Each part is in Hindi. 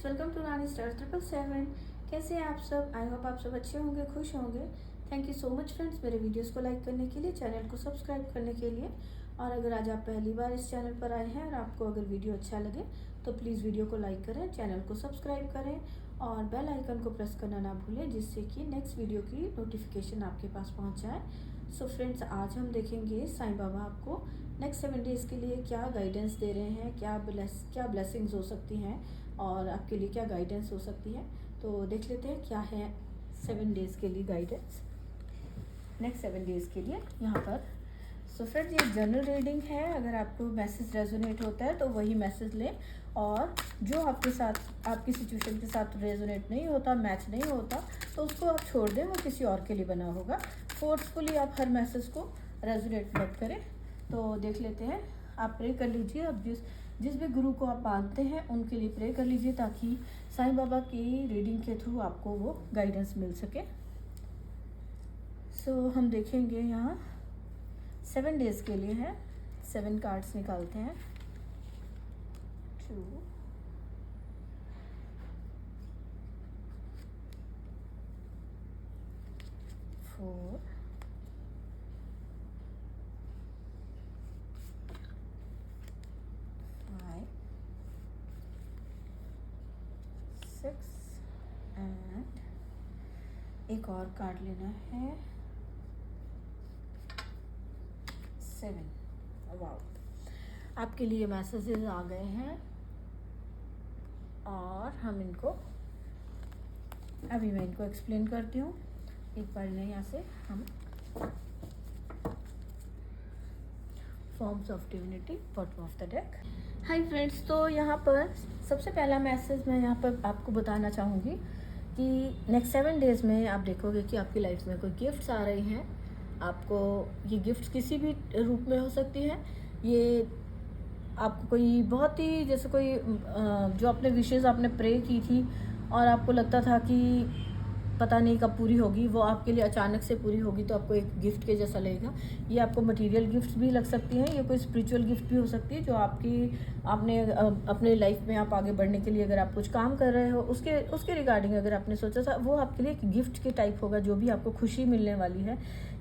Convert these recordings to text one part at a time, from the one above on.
Friends, welcome to Rani Star 777। कैसे हैं आप सब? आई होप आप सब अच्छे होंगे, खुश होंगे। Thank you so much friends मेरे वीडियोस को लाइक करने के लिए, चैनल को सब्सक्राइब करने के लिए। और अगर आज आप पहली बार इस चैनल पर आए हैं और आपको अगर वीडियो अच्छा लगे तो प्लीज़ वीडियो को लाइक करें, चैनल को सब्सक्राइब करें और बेल आइकन को प्रेस करना ना भूलें, जिससे कि नेक्स्ट वीडियो की नोटिफिकेशन आपके पास पहुँच जाए। सो फ्रेंड्स, आज हम देखेंगे साईं बाबा आपको नेक्स्ट 7 डेज़ के लिए क्या गाइडेंस दे रहे हैं, क्या ब्लेसिंग्स हो सकती हैं और आपके लिए क्या गाइडेंस हो सकती है। तो देख लेते हैं क्या है 7 डेज़ के लिए गाइडेंस, नेक्स्ट 7 डेज़ के लिए यहाँ पर। सो फ्रेंड्स, ये जनरल रीडिंग है। अगर आपको मैसेज रेजोनेट होता है तो वही मैसेज लें, और जो आपके साथ आपकी सिचुएशन के साथ रेजोनेट नहीं होता, मैच नहीं होता, तो उसको आप छोड़ दें, वो किसी और के लिए बना होगा। फोर्सफुली आप हर मैसेज को रेजोनेट मत करें। तो देख लेते हैं, आप प्रे कर लीजिए। अब जिस भी गुरु को आप मानते हैं उनके लिए प्रे कर लीजिए, ताकि साईं बाबा की रीडिंग के थ्रू आपको वो गाइडेंस मिल सके। सो हम देखेंगे यहाँ 7 डेज़ के लिए है। 7 कार्ड्स निकालते हैं। 2 4 5 6 एंड एक और कार्ड लेना है 7। वाओ, आपके लिए मैसेजेस आ गए हैं और हम इनको अभी मैं इनको एक्सप्लेन करती हूँ। एक बार नहीं, यहाँ से हम forms of divinity, bottom of the deck. Hi friends, तो यहाँ पर सबसे पहला मैसेज मैं यहाँ पर आपको बताना चाहूँगी कि नेक्स्ट 7 डेज़ में आप देखोगे कि आपकी लाइफ में कोई गिफ्ट्स आ रही हैं। आपको ये गिफ्ट्स किसी भी रूप में हो सकती है। ये आपको कोई बहुत ही जैसे कोई जो अपने विशेज़ आपने प्रे की थी और आपको लगता था कि पता नहीं कब पूरी होगी, वो आपके लिए अचानक से पूरी होगी, तो आपको एक गिफ्ट के जैसा लगेगा। ये आपको मटेरियल गिफ्ट्स भी लग सकती हैं, ये कोई स्पिरिचुअल गिफ्ट भी हो सकती है, जो आपने अपने लाइफ में आप आगे बढ़ने के लिए अगर आप कुछ काम कर रहे हो उसके रिगार्डिंग अगर आपने सोचा था, वो आपके लिए एक गिफ्ट के टाइप होगा, जो भी आपको खुशी मिलने वाली है।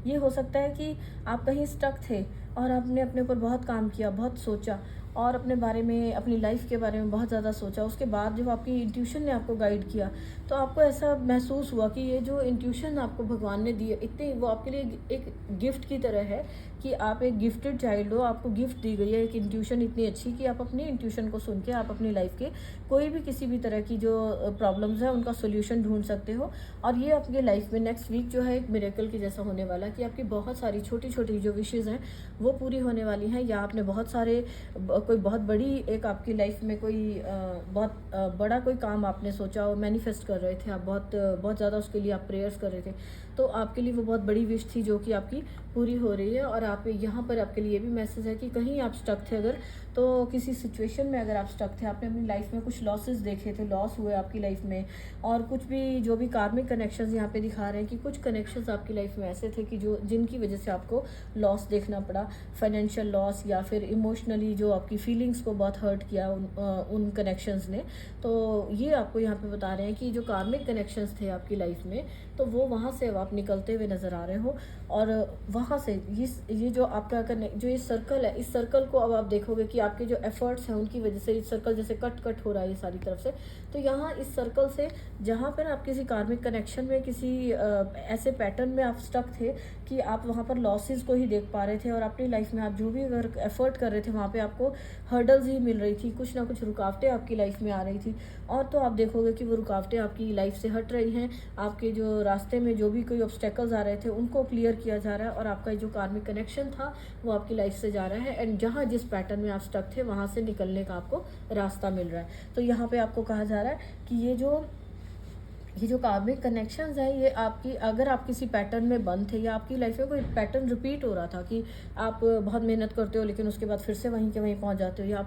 ये हो सकता है कि आप कहीं स्टक थे और आपने अपने ऊपर बहुत काम किया, बहुत सोचा और अपने बारे में, अपनी लाइफ के बारे में बहुत ज़्यादा सोचा। उसके बाद जब आपकी इंट्यूशन ने आपको गाइड किया तो आपको ऐसा महसूस हुआ कि ये जो इंट्यूशन आपको भगवान ने दी है, इतनी वो आपके लिए एक गिफ्ट की तरह है कि आप एक गिफ्टेड चाइल्ड हो। आपको गिफ्ट दी गई है एक इंट्यूशन इतनी अच्छी कि आप अपनी इंट्यूशन को सुन के आप अपनी लाइफ के कोई भी किसी भी तरह की जो प्रॉब्लम्स है उनका सोल्यूशन ढूंढ सकते हो। और ये आपकी लाइफ में नेक्स्ट वीक जो है एक मिरेकल के जैसा होने वाला है कि आपकी बहुत सारी छोटी छोटी जो विशेज़ हैं वो पूरी होने वाली हैं, या आपने बहुत सारे कोई बहुत बड़ी एक आपकी लाइफ में कोई बहुत बड़ा कोई काम आपने सोचा और मैनिफेस्ट कर रहे थे, आप बहुत ज़्यादा उसके लिए आप प्रेयर्स कर रहे थे, तो आपके लिए वो बहुत बड़ी विश थी जो कि आपकी पूरी हो रही है। और आप यहाँ पर आपके लिए भी मैसेज है कि कहीं आप स्टक थे अगर, तो किसी सिचुएशन में अगर आप स्टक थे, आपने अपनी लाइफ में कुछ लॉसेस देखे थे, लॉस हुए आपकी लाइफ में, और कुछ भी जो भी कार्मिक कनेक्शंस यहाँ पे दिखा रहे हैं कि कुछ कनेक्शंस आपकी लाइफ में ऐसे थे कि जिनकी वजह से आपको लॉस देखना पड़ा, फाइनेंशियल लॉस या फिर इमोशनली जो आपकी फीलिंग्स को बहुत हर्ट किया उन कनेक्शंस ने। तो ये आपको यहाँ पे बता रहे हैं कि जो कार्मिक कनेक्शंस थे आपकी लाइफ में, तो वो वहाँ से अब आप निकलते हुए नज़र आ रहे हो। और वहाँ से ये जो आपका जो ये सर्कल है, इस सर्कल को अब आप देखोगे कि आपके जो एफर्ट्स हैं उनकी वजह से ये सर्कल जैसे कट हो रहा है ये सारी तरफ से। तो यहाँ इस सर्कल से जहाँ पर आप किसी कार्मिक कनेक्शन में, किसी ऐसे पैटर्न में आप स्टक थे कि आप वहाँ पर लॉसेस को ही देख पा रहे थे, और अपनी लाइफ में आप जो भी अगर एफर्ट कर रहे थे वहाँ पे आपको हर्डल्स ही मिल रही थी, कुछ ना कुछ रुकावटें आपकी लाइफ में आ रही थी। और तो आप देखोगे कि वो रुकावटें आपकी लाइफ से हट रही हैं, आपके जो रास्ते में जो भी कोई ऑब्स्टेकल्स आ रहे थे उनको क्लियर किया जा रहा है, और आपका जो कार्मिक कनेक्शन था वो आपकी लाइफ से जा रहा है, एंड जहाँ जिस पैटर्न में आप स्टक थे वहाँ से निकलने का आपको रास्ता मिल रहा है। तो यहाँ पे आपको कहा जा रहा है कि ये जो कार्मिक कनेक्शंस हैं, ये आपकी, अगर आप किसी पैटर्न में बंद थे या आपकी लाइफ में कोई पैटर्न रिपीट हो रहा था कि आप बहुत मेहनत करते हो लेकिन उसके बाद फिर से वहीं के वहीं पहुंच जाते हो, या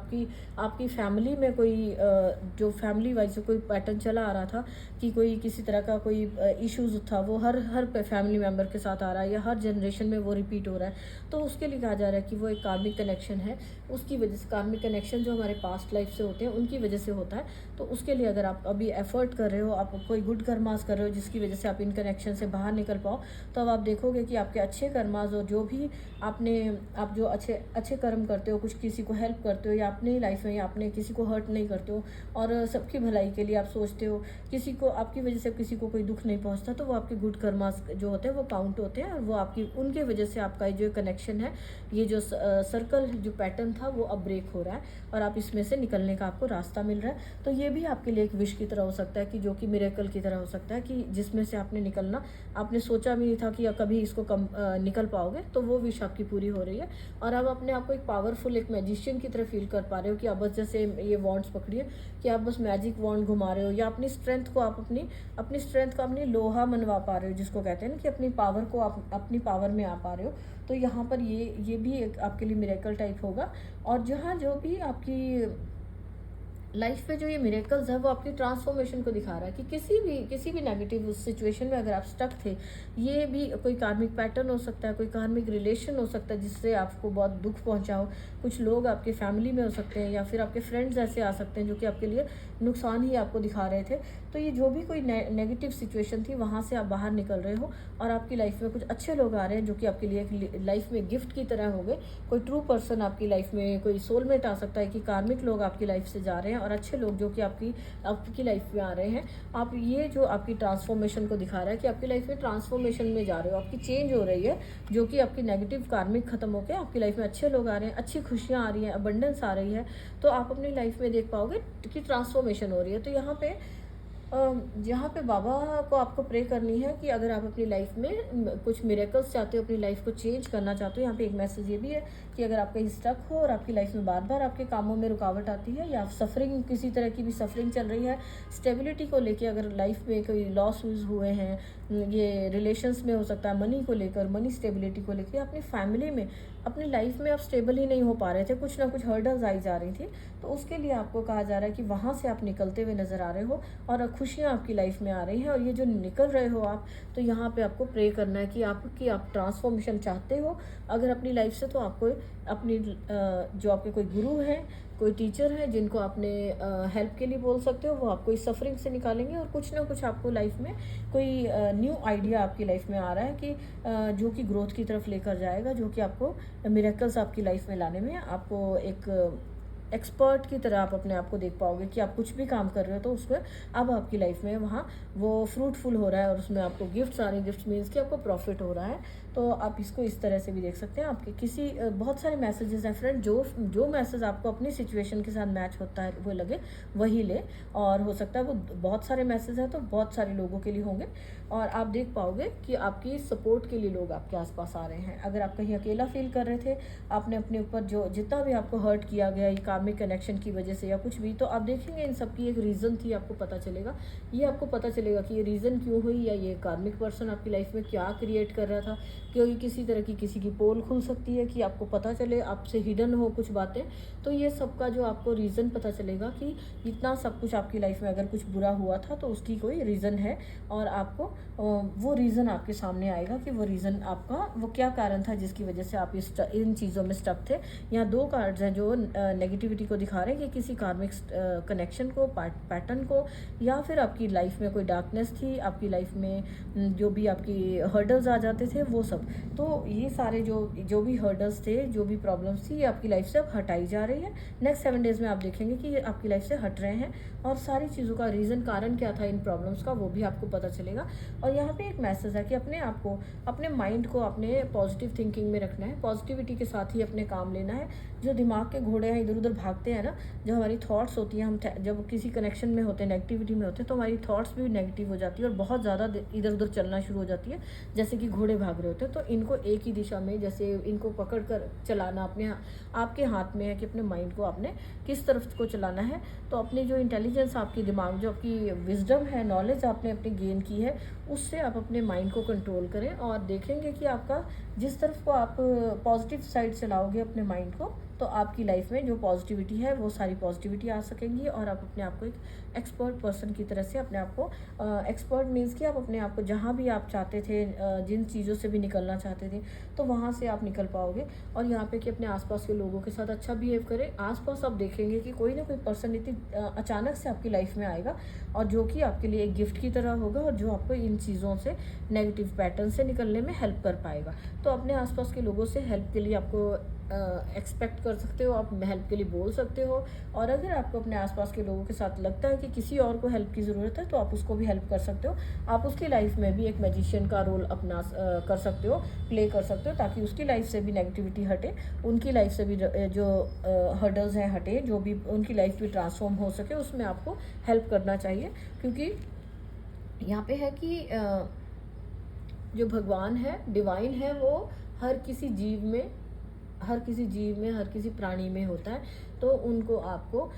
आपकी फैमिली में कोई जो फैमिली वाइज कोई पैटर्न चला आ रहा था कि कोई किसी तरह का कोई इश्यूज था, वो हर फैमिली मेम्बर के साथ आ रहा है या हर जनरेशन में वो रिपीट हो रहा है, तो उसके लिए कहा जा रहा है कि वो एक कार्मिक कनेक्शन है। उसकी वजह से कार्मिक कनेक्शन जो हमारे पास्ट लाइफ से होते हैं उनकी वजह से होता है। तो उसके लिए अगर आप अभी एफर्ट कर रहे हो, आप कोई गुड कर्मास कर रहे हो जिसकी वजह से आप इन कनेक्शन से बाहर निकल पाओ, तो अब आप देखोगे कि आपके अच्छे कर्मास और जो भी आप जो अच्छे अच्छे कर्म करते हो, कुछ किसी को हेल्प करते हो या अपनी लाइफ में या अपने किसी को हर्ट नहीं करते हो और सबकी भलाई के लिए आप सोचते हो, किसी को आपकी वजह से किसी को कोई दुख नहीं पहुंचता, तो वो आपके गुड कर्मास जो होते हैं वो काउंट होते हैं और वो आपकी उनके वजह से आपका जो कनेक्शन है, ये जो सर्कल जो पैटर्न था वो अब ब्रेक हो रहा है और आप इसमें से निकलने का आपको रास्ता मिल रहा है। तो ये भी आपके लिए एक विश की तरह हो सकता है कि जो कि मिरेकल की तरह हो सकता है कि जिसमें से आपने निकलना आपने सोचा भी नहीं था कि कभी इसको निकल पाओगे, तो वो विश आपकी पूरी हो रही है और अब अपने आप को एक पावरफुल एक मैजिशियन की तरह फील कर पा रहे हो कि आप बस जैसे ये वॉन्ड्स पकड़िए कि आप बस मैजिक वॉन्ड घुमा रहे हो या अपनी स्ट्रेंथ को आप अपनी स्ट्रेंथ को अपनी लोहा मनवा पा रहे हो, जिसको कहते हैं ना कि अपनी पावर को आप अपनी पावर में आ पा रहे हो। तो यहाँ पर ये भी एक आपके लिए मिरेकल टाइप होगा। और जहाँ जो भी आपकी लाइफ पे जो ये मिरेकल्स है वो आपकी ट्रांसफॉर्मेशन को दिखा रहा है कि किसी भी नेगेटिव सिचुएशन में अगर आप स्टक थे, ये भी कोई कार्मिक पैटर्न हो सकता है, कोई कार्मिक रिलेशन हो सकता है जिससे आपको बहुत दुख पहुंचा हो, कुछ लोग आपके फैमिली में हो सकते हैं या फिर आपके फ्रेंड्स ऐसे आ सकते हैं जो कि आपके लिए नुकसान ही आपको दिखा रहे थे। तो ये जो भी कोई नेगेटिव सिचुएशन थी वहाँ से आप बाहर निकल रहे हो और आपकी लाइफ में कुछ अच्छे लोग आ रहे हैं जो कि आपके लिए एक लाइफ में गिफ्ट की तरह होंगे। कोई ट्रू पर्सन आपकी लाइफ में, कोई सोलमेट आ सकता है कि कार्मिक लोग आपकी लाइफ से जा रहे हैं और अच्छे लोग जो कि आपकी लाइफ में आ रहे हैं। आप ये जो आपकी ट्रांसफॉर्मेशन को दिखा रहा है कि आपकी लाइफ में ट्रांसफॉर्मेशन में जा रहे हो, आपकी चेंज हो रही है, जो कि आपकी नेगेटिव कार्मिक खत्म होकर आपकी लाइफ में अच्छे लोग आ रहे हैं, अच्छी खुशियाँ आ रही हैं, अबंडेंस आ रही है। तो आप अपनी लाइफ में देख पाओगे कि ट्रांसफॉर्मेशन हो रही है। तो यहाँ पे बाबा को आपको प्रे करनी है कि अगर आप अपनी लाइफ में कुछ मिरेकल्स चाहते हो, अपनी लाइफ को चेंज करना चाहते हो। यहाँ पे एक मैसेज ये भी है कि अगर आप कहीं स्टक हो और आपकी लाइफ में बार बार आपके कामों में रुकावट आती है या सफरिंग, किसी तरह की भी सफरिंग चल रही है, स्टेबिलिटी को लेके अगर लाइफ में कोई लॉस हुए हैं, ये रिलेशंस में हो सकता है, मनी को लेकर, मनी स्टेबिलिटी को लेकर, अपनी फैमिली में, अपनी लाइफ में आप स्टेबल ही नहीं हो पा रहे थे, कुछ ना कुछ हर्डल्स आई जा रही थी, तो उसके लिए आपको कहा जा रहा है कि वहाँ से आप निकलते हुए नज़र आ रहे हो और खुशियाँ आपकी लाइफ में आ रही हैं। और ये जो निकल रहे हो आप, तो यहाँ पे आपको प्रे करना है कि आप ट्रांसफॉर्मेशन चाहते हो अगर अपनी लाइफ से, तो आपको अपनी जो आपके कोई गुरु हैं, कोई टीचर हैं जिनको आपने हेल्प के लिए बोल सकते हो, वो आपको इस सफरिंग से निकालेंगे और कुछ ना कुछ आपको लाइफ में कोई न्यू आइडिया आपकी लाइफ में आ रहा है कि जो कि ग्रोथ की तरफ लेकर जाएगा, जो कि आपको मिरेकल्स आपकी लाइफ में लाने में आपको एक एक्सपर्ट की तरह आप अपने आप को देख पाओगे कि आप कुछ भी काम कर रहे हो तो उसमें अब आपकी लाइफ में वहाँ वो फ्रूटफुल हो रहा है और उसमें आपको गिफ्ट्स आ रहे हैं। गिफ्ट्स मीन्स कि आपको प्रॉफिट हो रहा है। तो आप इसको इस तरह से भी देख सकते हैं। आपके किसी बहुत सारे मैसेजेस हैं फ्रेंड, जो मैसेज आपको अपनी सिचुएशन के साथ मैच होता है वो लगे वही ले, और हो सकता है वो बहुत सारे मैसेज हैं तो बहुत सारे लोगों के लिए होंगे और आप देख पाओगे कि आपकी सपोर्ट के लिए लोग आपके आसपास आ रहे हैं। अगर आप कहीं अकेला फील कर रहे थे, आपने अपने ऊपर जो जितना भी आपको हर्ट किया गया ये कार्मिक कनेक्शन की वजह से या कुछ भी, तो आप देखेंगे इन सब की एक रीज़न थी, आपको पता चलेगा। ये आपको पता चलेगा कि ये रीज़न क्यों हुई या ये कार्मिक पर्सन आपकी लाइफ में क्या क्रिएट कर रहा था। क्योंकि किसी तरह की किसी की पोल खुल सकती है कि आपको पता चले, आपसे हिडन हो कुछ बातें, तो ये सब का जो आपको रीज़न पता चलेगा कि इतना सब कुछ आपकी लाइफ में अगर कुछ बुरा हुआ था तो उसकी कोई रीज़न है और आपको वो रीज़न आपके सामने आएगा कि वो रीज़न आपका वो क्या कारण था जिसकी वजह से आप इन चीज़ों में स्टक थे। यहाँ दो कार्ड्स हैं जो नेगेटिविटी को दिखा रहे हैं कि किसी कार्मिक कनेक्शन को, पैटर्न को, या फिर आपकी लाइफ में कोई डार्कनेस थी, आपकी लाइफ में जो भी आपकी हर्डल्स आ जाते थे वो सब। तो ये सारे जो भी हर्डल्स थे, जो भी प्रॉब्लम्स थी, ये आपकी लाइफ से अब हटाई जा रही है। नेक्स्ट 7 डेज़ में आप देखेंगे कि ये आपकी लाइफ से हट रहे हैं और सारी चीज़ों का रीज़न, कारण क्या था इन प्रॉब्लम्स का, वो भी आपको पता चलेगा। और यहाँ पे एक मैसेज है कि अपने आप को, अपने माइंड को अपने पॉजिटिव थिंकिंग में रखना है, पॉजिटिविटी के साथ ही अपने काम लेना है। जो दिमाग के घोड़े हैं इधर उधर भागते हैं ना, जो हमारी थॉट्स होती हैं, हम जब किसी कनेक्शन में होते हैं, नेगेटिविटी में होते हैं, तो हमारी थॉट्स भी नेगेटिव हो जाती है और बहुत ज़्यादा इधर उधर चलना शुरू हो जाती है, जैसे कि घोड़े भाग रहे होते हैं। तो इनको एक ही दिशा में, जैसे इनको पकड़ कर चलाना आपके हाथ में है कि अपने माइंड को आपने किस तरफ को चलाना है। तो अपनी जो इंटेलिजेंस, आपकी दिमाग, जो आपकी विजडम है, नॉलेज आपने अपनी गेन की है, उससे आप अपने माइंड को कंट्रोल करें और देखेंगे कि आपका जिस तरफ को आप पॉजिटिव साइड चलाओगे अपने माइंड को, तो आपकी लाइफ में जो पॉजिटिविटी है वो सारी पॉजिटिविटी आ सकेंगी और आप अपने आप को एक एक्सपर्ट पर्सन की तरह से अपने आप को एक्सपर्ट मीन्स कि आप अपने आप को जहाँ भी आप चाहते थे, जिन चीज़ों से भी निकलना चाहते थे, तो वहाँ से आप निकल पाओगे। और यहाँ पे कि अपने आसपास के लोगों के साथ अच्छा बिहेव करें। आसपास आप देखेंगे कि कोई ना कोई पर्सन इतनी अचानक से आपकी लाइफ में आएगा और जो कि आपके लिए एक गिफ्ट की तरह होगा और जो आपको इन चीज़ों से, नेगेटिव पैटर्न से निकलने में हेल्प कर पाएगा। तो अपने आसपास के लोगों से हेल्प के लिए आपको एक्सपेक्ट कर सकते हो, आप हेल्प के लिए बोल सकते हो। और अगर आपको अपने आसपास के लोगों के साथ लगता है कि किसी और को हेल्प की ज़रूरत है तो आप उसको भी हेल्प कर सकते हो। आप उसकी लाइफ में भी एक मैजिशियन का रोल अपना कर सकते हो, प्ले कर सकते हो, ताकि उसकी लाइफ से भी नेगेटिविटी हटे, उनकी लाइफ से भी जो हर्डल्स हैं हटे, जो भी उनकी लाइफ भी ट्रांसफॉर्म हो सके, उसमें आपको हेल्प करना चाहिए। क्योंकि यहाँ पे है कि जो भगवान है, डिवाइन है, वो हर किसी जीव में, हर किसी प्राणी में होता है। तो उनको आपको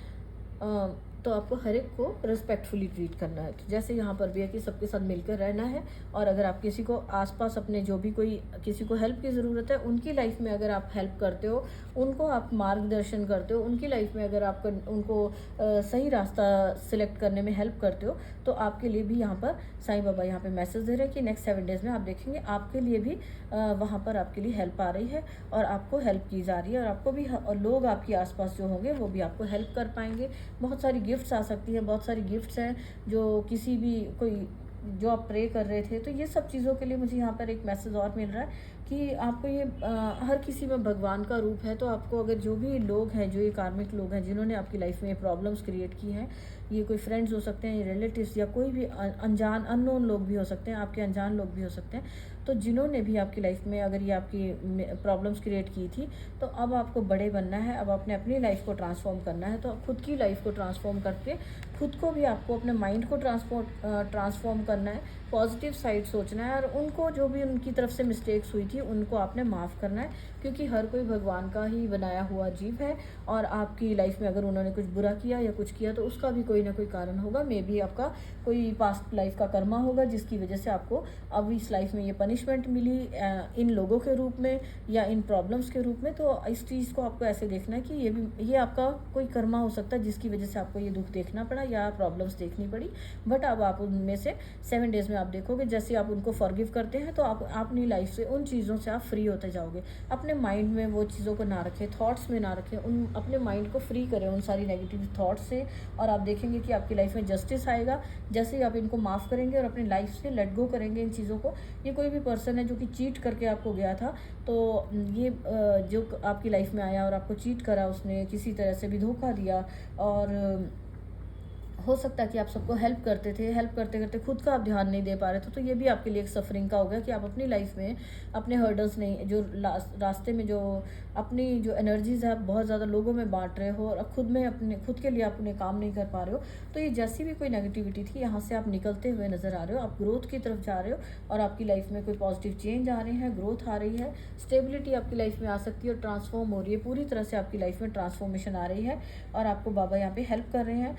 तो आपको हर एक को रिस्पेक्टफुली ट्रीट करना है। तो जैसे यहाँ पर भी है कि सबके साथ मिलकर रहना है। और अगर आप किसी को आसपास अपने जो भी कोई किसी को हेल्प की ज़रूरत है, उनकी लाइफ में अगर आप हेल्प करते हो, उनको आप मार्गदर्शन करते हो, उनकी लाइफ में अगर आप उनको सही रास्ता सिलेक्ट करने में हेल्प करते हो, तो आपके लिए भी यहाँ पर साईं बाबा यहाँ पे मैसेज दे रहे हैं कि नेक्स्ट 7 डेज़ में आप देखेंगे आपके लिए भी वहाँ पर आपके लिए हेल्प आ रही है और आपको हेल्प की जा रही है। और आपको भी और लोग आपके आसपास जो होंगे वो भी आपको हेल्प कर पाएंगे। बहुत सारी गिफ्ट्स आ सकती हैं, बहुत सारी गिफ्ट्स हैं जो किसी भी कोई जो आप प्रे कर रहे थे। तो ये सब चीज़ों के लिए मुझे यहाँ पर एक मैसेज और मिल रहा है कि आपको ये हर किसी में भगवान का रूप है। तो आपको अगर जो भी लोग हैं, जो ये कार्मिक लोग हैं जिन्होंने आपकी लाइफ में ये प्रॉब्लम्स क्रिएट की हैं, ये कोई फ्रेंड्स हो सकते हैं, रिलेटिव्स, या कोई भी अनजान अननोन लोग भी हो सकते हैं, आपके अनजान लोग भी हो सकते हैं। तो जिन्होंने भी आपकी लाइफ में अगर ये आपकी प्रॉब्लम्स क्रिएट की थी, तो अब आपको बड़े बनना है, अब आपने अपनी लाइफ को ट्रांसफॉर्म करना है। तो खुद की लाइफ को ट्रांसफॉर्म करके खुद को भी आपको अपने माइंड को ट्रांसफॉर्म करना है, पॉजिटिव साइड सोचना है, और उनको जो भी उनकी तरफ से मिस्टेक्स हुई थी उनको आपने माफ़ करना है। क्योंकि हर कोई भगवान का ही बनाया हुआ जीव है और आपकी लाइफ में अगर उन्होंने कुछ बुरा किया या कुछ किया तो उसका भी कोई ना कोई कारण होगा। मे बी आपका कोई पास्ट लाइफ का कर्मा होगा जिसकी वजह से आपको अब इस लाइफ में ये पनिशमेंट मिली, इन लोगों के रूप में या इन प्रॉब्लम्स के रूप में। तो इस चीज़ को आपको ऐसे देखना है कि ये आपका कोई कर्मा हो सकता है जिसकी वजह से आपको ये दुख देखना पड़ा या प्रॉब्लम्स देखनी पड़ी। बट अब आप उनमें से 7 डेज़ में आप देखोगे जैसे आप उनको फॉरगिव करते हैं तो आप अपनी लाइफ से उन चीज़ों से आप फ्री होते जाओगे। अपने माइंड में वो चीज़ों को ना रखें, थॉट्स में ना रखें, उन अपने माइंड को फ्री करें उन सारी नेगेटिव थॉट्स से, और आप देखेंगे कि आपकी लाइफ में जस्टिस आएगा जैसे ही आप इनको माफ़ करेंगे और अपनी लाइफ से लेट गो करेंगे इन चीज़ों को। ये कोई भी पर्सन है जो कि चीट करके आपको गया था, तो ये जो आपकी लाइफ में आया और आपको चीट करा, उसने किसी तरह से भी धोखा दिया, और हो सकता है कि आप सबको हेल्प करते थे, हेल्प करते करते खुद का आप ध्यान नहीं दे पा रहे थे। तो ये भी आपके लिए एक सफरिंग का हो गया कि आप अपनी लाइफ में अपने हर्डल्स नहीं, जो रास्ते में जो अपनी जो एनर्जीज़ है आप बहुत ज़्यादा लोगों में बांट रहे हो और खुद के लिए अपने काम नहीं कर पा रहे हो। तो ये जैसी भी कोई नेगेटिविटी थी यहाँ से आप निकलते हुए नज़र आ रहे हो, आप ग्रोथ की तरफ जा रहे हो और आपकी लाइफ में कोई पॉजिटिव चेंज आ रहे हैं, ग्रोथ आ रही है, स्टेबिलिटी आपकी लाइफ में आ सकती है और ट्रांसफॉर्म हो रही है, पूरी तरह से आपकी लाइफ में ट्रांसफॉर्मेशन आ रही है। और आपको बाबा यहाँ पे हेल्प कर रहे हैं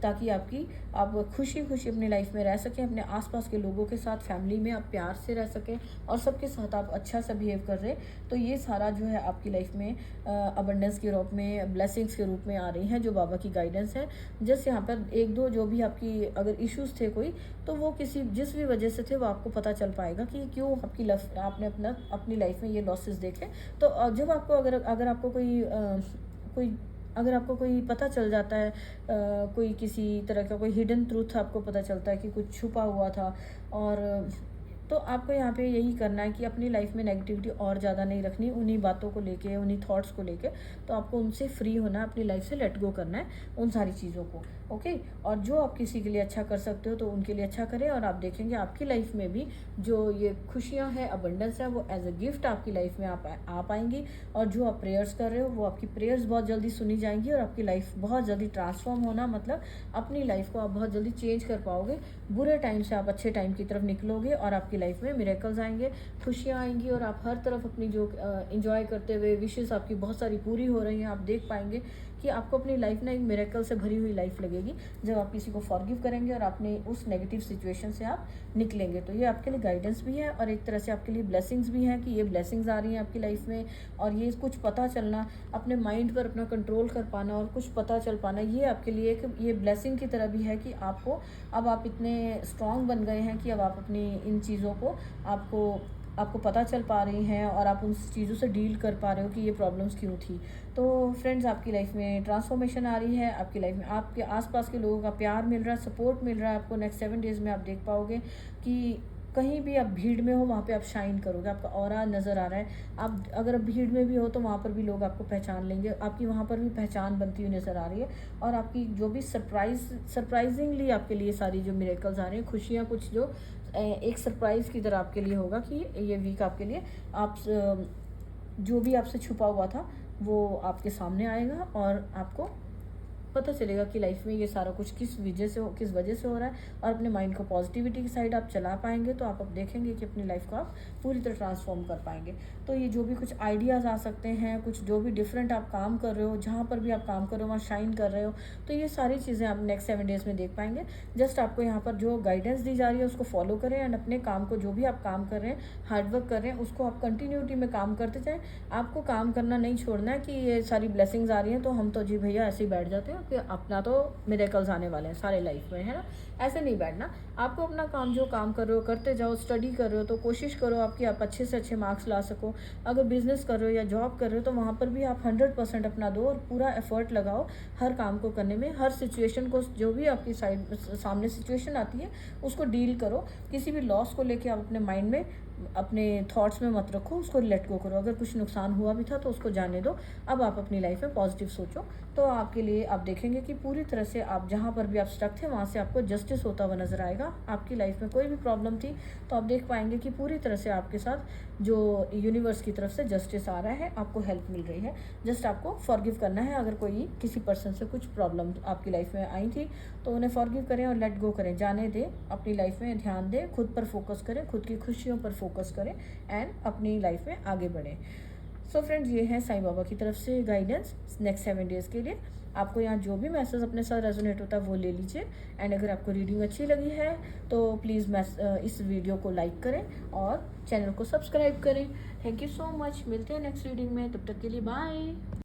ताकि आप खुशी खुशी अपनी लाइफ में रह सकें, अपने आसपास के लोगों के साथ, फैमिली में आप प्यार से रह सकें और सबके साथ आप अच्छा सा बिहेव कर रहे हैं। तो ये सारा जो है आपकी लाइफ में अबंडेंस के रूप में, ब्लेसिंग्स के रूप में आ रही हैं जो बाबा की गाइडेंस है। जैसे यहाँ पर एक दो जो भी आपकी अगर इश्यूज थे कोई, तो वो जिस भी वजह से थे वो आपको पता चल पाएगा कि क्यों आपने अपनी लाइफ में ये लॉसेस देखे। तो जब आपको अगर आपको अगर आपको कोई पता चल जाता है, कोई किसी तरह का कोई हिडन ट्रूथ आपको पता चलता है कि कुछ छुपा हुआ था, और तो आपको यहाँ पे यही करना है कि अपनी लाइफ में नेगेटिविटी और ज़्यादा नहीं रखनी, उन्हीं बातों को लेके, उन्हीं थॉट्स को लेके। तो आपको उनसे फ्री होना है, अपनी लाइफ से लेट गो करना है उन सारी चीज़ों को। ओके, और जो आप किसी के लिए अच्छा कर सकते हो तो उनके लिए अच्छा करें, और आप देखेंगे आपकी लाइफ में भी जो ये खुशियाँ हैं, अबंडेंस है, वो एज अ गिफ्ट आपकी लाइफ में आ पाएंगी। और जो आप प्रेयर्स कर रहे हो वो आपकी प्रेयर्स बहुत जल्दी सुनी जाएंगी और आपकी लाइफ बहुत जल्दी ट्रांसफॉर्म होना, मतलब अपनी लाइफ को आप बहुत जल्दी चेंज कर पाओगे। बुरे टाइम से आप अच्छे टाइम की तरफ निकलोगे और आपकी लाइफ में मिरेकल्स आएंगे, खुशियाँ आएंगी, और आप हर तरफ अपनी जो इंजॉय करते हुए विशेष आपकी बहुत सारी पूरी हो रही हैं, आप देख पाएंगे कि आपको अपनी लाइफ ना एक मिरेकल से भरी हुई लाइफ लगेगी जब आप किसी को फॉरगिव करेंगे और अपने उस नेगेटिव सिचुएशन से आप निकलेंगे। तो ये आपके लिए गाइडेंस भी है और एक तरह से आपके लिए ब्लेसिंग्स भी हैं कि ये ब्लेसिंग्स आ रही हैं आपकी लाइफ में। और ये कुछ पता चलना, अपने माइंड पर अपना कंट्रोल कर पाना और कुछ पता चल पाना, ये आपके लिए एक ये ब्लेसिंग की तरह भी है कि आपको अब आप इतने स्ट्रांग बन गए हैं कि अब आप अपनी इन चीज़ों को आपको पता चल पा रही हैं और आप उन चीज़ों से डील कर पा रहे हो कि ये प्रॉब्लम्स क्यों थी। तो फ्रेंड्स, आपकी लाइफ में ट्रांसफॉर्मेशन आ रही है, आपकी लाइफ में आपके आसपास के लोगों का प्यार मिल रहा है, सपोर्ट मिल रहा है आपको। नेक्स्ट 7 डेज़ में आप देख पाओगे कि कहीं भी आप भीड़ में हो वहाँ पे आप शाइन करोगे, आपका ऑरा नज़र आ रहा है। आप अगर भीड़ में भी हो तो वहाँ पर भी लोग आपको पहचान लेंगे, आपकी वहाँ पर भी पहचान बनती हुई नज़र आ रही है। और आपकी जो भी सरप्राइजिंगली आपके लिए सारी जो मिरेकल्स आ रही हैं, खुशियाँ कुछ जो एक सरप्राइज़ की तरह आपके लिए होगा कि ये वीक आपके लिए आप जो भी आपसे छुपा हुआ था वो आपके सामने आएगा और आपको पता चलेगा कि लाइफ में ये सारा कुछ किस वजह से हो रहा है। और अपने माइंड को पॉजिटिविटी की साइड आप चला पाएंगे तो आप अब देखेंगे कि अपनी लाइफ को आप पूरी तरह ट्रांसफॉर्म कर पाएंगे। तो ये जो भी कुछ आइडियाज़ आ सकते हैं, कुछ जो भी डिफरेंट आप काम कर रहे हो, जहाँ पर भी आप काम कर रहे हो वहाँ शाइन कर रहे हो, तो ये सारी चीज़ें आप नेक्स्ट 7 डेज़ में देख पाएंगे। जस्ट आपको यहाँ पर जो गाइडेंस दी जा रही है उसको फॉलो करें एंड अपने काम को, जो भी आप काम कर रहे हैं, हार्डवर्क कर रहे हैं, उसको आप कंटिन्यूटी में काम करते जाएँ। आपको काम करना नहीं छोड़ना है कि ये सारी ब्लेसिंग्स आ रही हैं तो हम तो जी भैया ऐसे ही बैठ जाते हैं कि अपना तो मिरेकल्स आने वाले हैं सारे लाइफ में, है ना। ऐसे नहीं बैठना, आपको अपना काम जो काम कर रहे हो करते जाओ। स्टडी कर रहे हो तो कोशिश करो आपकी आप अच्छे से अच्छे मार्क्स ला सको। अगर बिजनेस कर रहे हो या जॉब कर रहे हो तो वहाँ पर भी आप 100% अपना दो और पूरा एफर्ट लगाओ हर काम को करने में। हर सिचुएशन को, जो भी आपकी सामने सिचुएशन आती है उसको डील करो। किसी भी लॉस को लेके आप अपने माइंड में, अपने थॉट्स में मत रखो, उसको लेट गो करो। अगर कुछ नुकसान हुआ भी था तो उसको जाने दो। अब आप अपनी लाइफ में पॉजिटिव सोचो तो आपके लिए आप देखेंगे कि पूरी तरह से आप जहाँ पर भी आप स्टक थे वहाँ से आपको जस्टिस होता हुआ नजर आएगा। आपकी लाइफ में कोई भी प्रॉब्लम थी तो आप देख पाएंगे कि पूरी तरह से आपके साथ जो यूनिवर्स की तरफ से जस्टिस आ रहा है, आपको हेल्प मिल रही है। जस्ट आपको फॉरगिव करना है। अगर कोई किसी पर्सन से कुछ प्रॉब्लम आपकी लाइफ में आई थी तो उन्हें फॉरगिव करें और लेट गो करें, जाने दें। अपनी लाइफ में ध्यान दें, खुद पर फोकस करें, खुद की खुशियों पर फोकस करें एंड अपनी लाइफ में आगे बढ़ें। सो फ्रेंड्स, ये है साईं बाबा की तरफ से गाइडेंस नेक्स्ट 7 डेज़ के लिए। आपको यहाँ जो भी मैसेज अपने साथ रेजोनेट होता है वो ले लीजिए। एंड अगर आपको रीडिंग अच्छी लगी है तो प्लीज़ इस वीडियो को लाइक करें और चैनल को सब्सक्राइब करें। Thank you so much. मिलते हैं नेक्स्ट रीडिंग में, तब तक के लिए बाय।